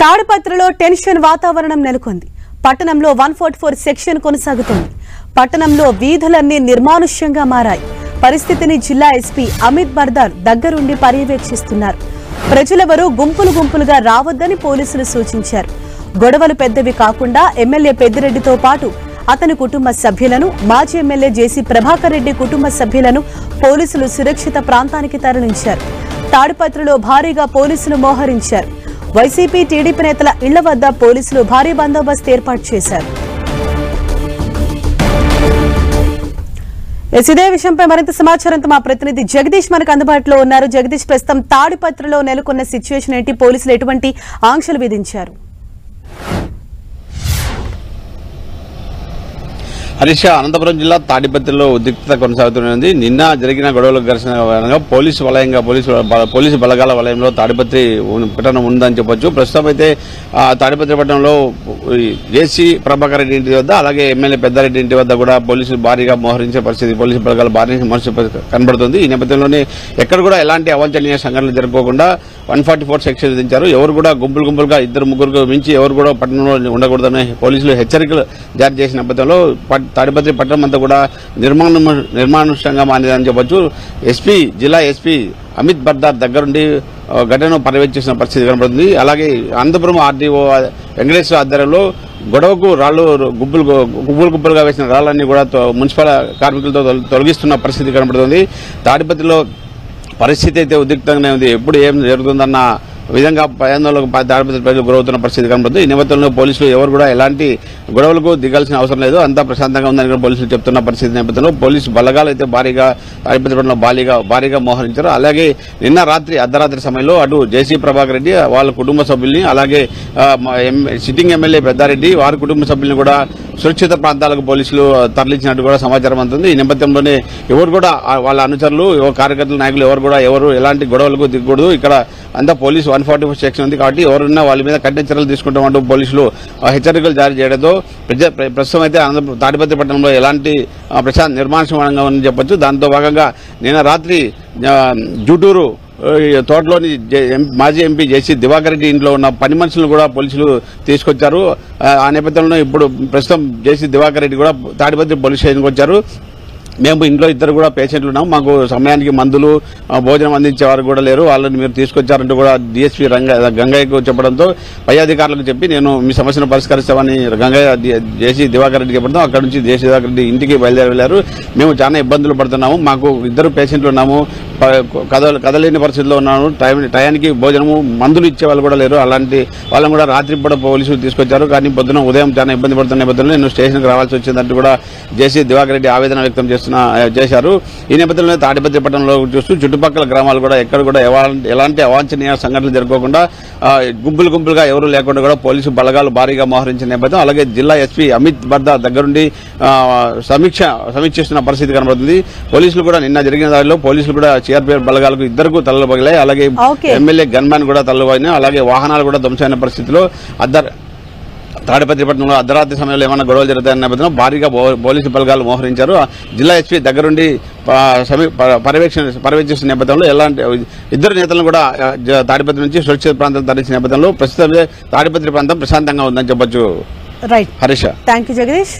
తాడిపత్రిలో టెన్షన్ వాతావరణం నెలకొంది. పట్టణంలో 144 సెక్షన్ కొనసాగుతోంది. పట్టణంలో వీధులన్నీ నిర్మానుష్యంగా మారాయి. పరిస్థితిని జిల్లా ఎస్పీ అమిత్ బర్దార్ దగ్గరుండి పర్యవేక్షిస్తున్నారు. ప్రజలెవరూ గుంపులుగా రావద్దని పోలీసులు సూచించారు. గొడవలు పెద్దవి కాకుండా ఎమ్మెల్యే పెద్దిరెడ్డితో పాటు అతని కుటుంబ సభ్యులను, మాజీ ఎమ్మెల్యే జేసీ ప్రభాకర్ రెడ్డి కుటుంబ సభ్యులను పోలీసులు సురక్షిత ప్రాంతానికి తరలించారు. తాడిపత్రిలో భారీగా పోలీసులు మోహరించారు. వైసీపీ, టీడీపీ నేతల ఇళ్ల వద్ద పోలీసులు భారీ బందోబస్తు ఏర్పాటు చేశారు. ఇదే విషయంపై మరింత సమాచారంతో మా ప్రతినిధి జగదీష్ మనకు అందుబాటులో ఉన్నారు. జగదీష్, ప్రస్తుతం తాడిపత్రిలో నెలకొన్న సిచ్యువేషన్ ఏంటి? పోలీసులు ఎటువంటి ఆంక్షలు విధించారు? హరీష, అనంతపురం జిల్లా తాడిపత్రిలో ఉద్రిక్తత కొనసాగుతున్నది. నిన్న జరిగిన గొడవలకు ఘర్షణ పోలీసు బలగాల వలయంలో తాడిపత్రి పట్టణం ఉందని చెప్పొచ్చు. ప్రస్తుతం అయితే తాడిపత్రి పట్టణంలో జేసీ ప్రభాకర్ రెడ్డి ఇంటి వద్ద, అలాగే ఎమ్మెల్యే పెద్దారెడ్డి ఇంటి వద్ద కూడా పోలీసులు భారీగా మోహరించే పరిస్థితి, పోలీసు బలగాలు భారీ కనబడుతుంది. ఈ నేపథ్యంలోనే ఎక్కడ కూడా ఎలాంటి అవాంఛనీయ సంఘటనలు జరగకుండా 144 సెక్షన్ విధించారు. ఎవరు కూడా గుంపులుగా 2-3 మించి ఎవరు కూడా పట్టణంలో ఉండకూడదని పోలీసులు హెచ్చరికలు జారీ చేసిన నేపథ్యంలో తాడిపత్రి పట్టణం అంతా కూడా నిర్మానుష్యంగా మారిందని చెప్పొచ్చు. జిల్లా ఎస్పీ అమిత్ బర్దార్ దగ్గరుండి ఘటనను పర్యవేక్షించిన పరిస్థితి కనబడుతుంది. అలాగే అనంతపురం ఆర్డీఓ వెంకటేశ్వర ఆధ్వర్యంలో గొడవకు రాళ్లు గుంపులుగా వేసిన రాళ్లన్నీ కూడా మున్సిపల్ కార్మికులతో తొలగిస్తున్న పరిస్థితి కనబడుతుంది. తాడిపత్రిలో పరిస్థితి అయితే ఉద్రిక్తంగానే ఉంది. ఎప్పుడు ఏం జరుగుతుందన్న విధంగా ప్రయాణంలోకి తాడిపత్రి ప్రజలు గురవుతున్న పరిస్థితి కనబడుతుంది. ఈ నేపథ్యంలో పోలీసులు ఎవరు కూడా ఎలాంటి గొడవలకు దిగాల్సిన అవసరం లేదు, అంతా ప్రశాంతంగా ఉందని కూడా పోలీసులు చెప్తున్న పరిస్థితి నేపథ్యంలో పోలీసు బలగాలు అయితే తాడిపత్రి పట్టణంలో భారీగా మోహరించారు. అలాగే నిన్న అర్ధరాత్రి సమయంలో అటు జేసీ ప్రభాకర్ రెడ్డి వాళ్ళ కుటుంబ సభ్యుల్ని, అలాగే సిట్టింగ్ ఎమ్మెల్యే పెద్దారెడ్డి వారి కుటుంబ సభ్యుల్ని కూడా సురక్షిత ప్రాంతాలకు పోలీసులు తరలించినట్టు కూడా సమాచారం అందుతుంది. ఈ నేపథ్యంలోనే ఎవరు కూడా వాళ్ళ అనుచరులు, కార్యకర్తల నాయకులు ఎవరు ఎలాంటి గొడవలకు దిగకూడదు. ఇక్కడ అంతా పోలీసు 144 సెక్షన్ ఉంది కాబట్టి ఎవరున్నా వాళ్ళ మీద కఠిన చర్యలు తీసుకుంటామంటూ పోలీసులు హెచ్చరికలు జారీ చేయడంతో ప్రస్తుతం అయితే తాడిపత్రి పట్టణంలో ఎలాంటి నిర్మానుష్యంగా ఉందని చెప్పొచ్చు. దాంతో భాగంగా నిన్న రాత్రి జూటూరు తోటలోని మాజీ ఎంపీ జేసీ దివాకర్ రెడ్డి ఇంట్లో ఉన్న పని మనుషులను కూడా పోలీసులు తీసుకొచ్చారు. ఆ నేపథ్యంలో ఇప్పుడు ప్రస్తుతం జేసీ దివాకర్ రెడ్డి కూడా తాడిపత్రి పోలీస్ స్టేషన్కి వచ్చారు. మేము ఇంట్లో 2 కూడా పేషెంట్లు ఉన్నాం, మాకు సమయానికి మందులు భోజనం అందించేవారు కూడా లేరు, వాళ్ళని మీరు తీసుకొచ్చారంటూ కూడా డీఎస్పీ గంగయ్యకు చెప్పడంతో పై అధికారులకు చెప్పి నేను మీ సమస్యను పరిష్కరిస్తామని గంగయ్య జేసీ దివాకర్ రెడ్డి చెప్పడంతో అక్కడ నుంచి జేసీ దివాకర్ రెడ్డి ఇంటికి బయలుదేరి వెళ్లారు. మేము చాలా ఇబ్బందులు పడుతున్నాము, మాకు 2 పేషెంట్లు ఉన్నాము, కదలేని పరిస్థితిలో ఉన్నాము, టయానికి భోజనము మందులు ఇచ్చేవాళ్ళు కూడా లేరు, అలాంటి వాళ్ళని కూడా రాత్రిపూట పోలీసులు తీసుకొచ్చారు. కానీ పొద్దున ఉదయం చాలా ఇబ్బంది పడుతున్న నేపథ్యంలో నేను స్టేషన్కి రావాల్సి వచ్చిందంటూ కూడా జేసీ దివాకర్ రెడ్డి ఆవేదన వ్యక్తం చేశారు. ఈ నేపథ్యంలో తాడిపత్రి పట్టణంలో చూస్తూ చుట్టుపక్కల గ్రామాలు కూడా ఎక్కడ కూడా ఎలాంటి అవాంఛనీయ సంఘటనలు జరగకుండా గుంపులుగా ఎవరు లేకుండా కూడా పోలీసు బలగాలు భారీగా మోహరించిన నేపథ్యం, అలాగే జిల్లా ఎస్పీ అమిత్ బర్దార్ దగ్గరుండి సమీక్షిస్తున్న పరిస్థితి కనబడుతుంది. పోలీసులు కూడా నిన్న జరిగిన దాడిలో పోలీసులు కూడా సిఆర్పీఎఫ్ బలగాలకు 2 తలలు పగిలాయి, అలాగే ఎమ్మెల్యే గన్మ్యాన్ కూడా తలలు పగిలాయి, అలాగే వాహనాలు కూడా ధ్వంసమైన పరిస్థితిలో తాడిపత్రి పట్టణంలో అర్ధరాత్రి సమయంలో ఏమైనా గొడవలు జరుగుతాయన్న నేపథ్యంలో భారీగా పోలీసు బలగాలు మోహరించారు. జిల్లా ఎస్పీ దగ్గరుండి పర్యవేక్షిస్తున్న నేపథ్యంలో ఎలాంటి 2 నేతలను కూడా తాడిపత్రి నుంచి సురక్షిత ప్రాంతం తరలించిన నేపథ్యంలో ప్రస్తుతం తాడిపత్రి ప్రాంతం ప్రశాంతంగా ఉందని చెప్పొచ్చు. రైట్, హరీష. థాంక్యూ జగదీష్.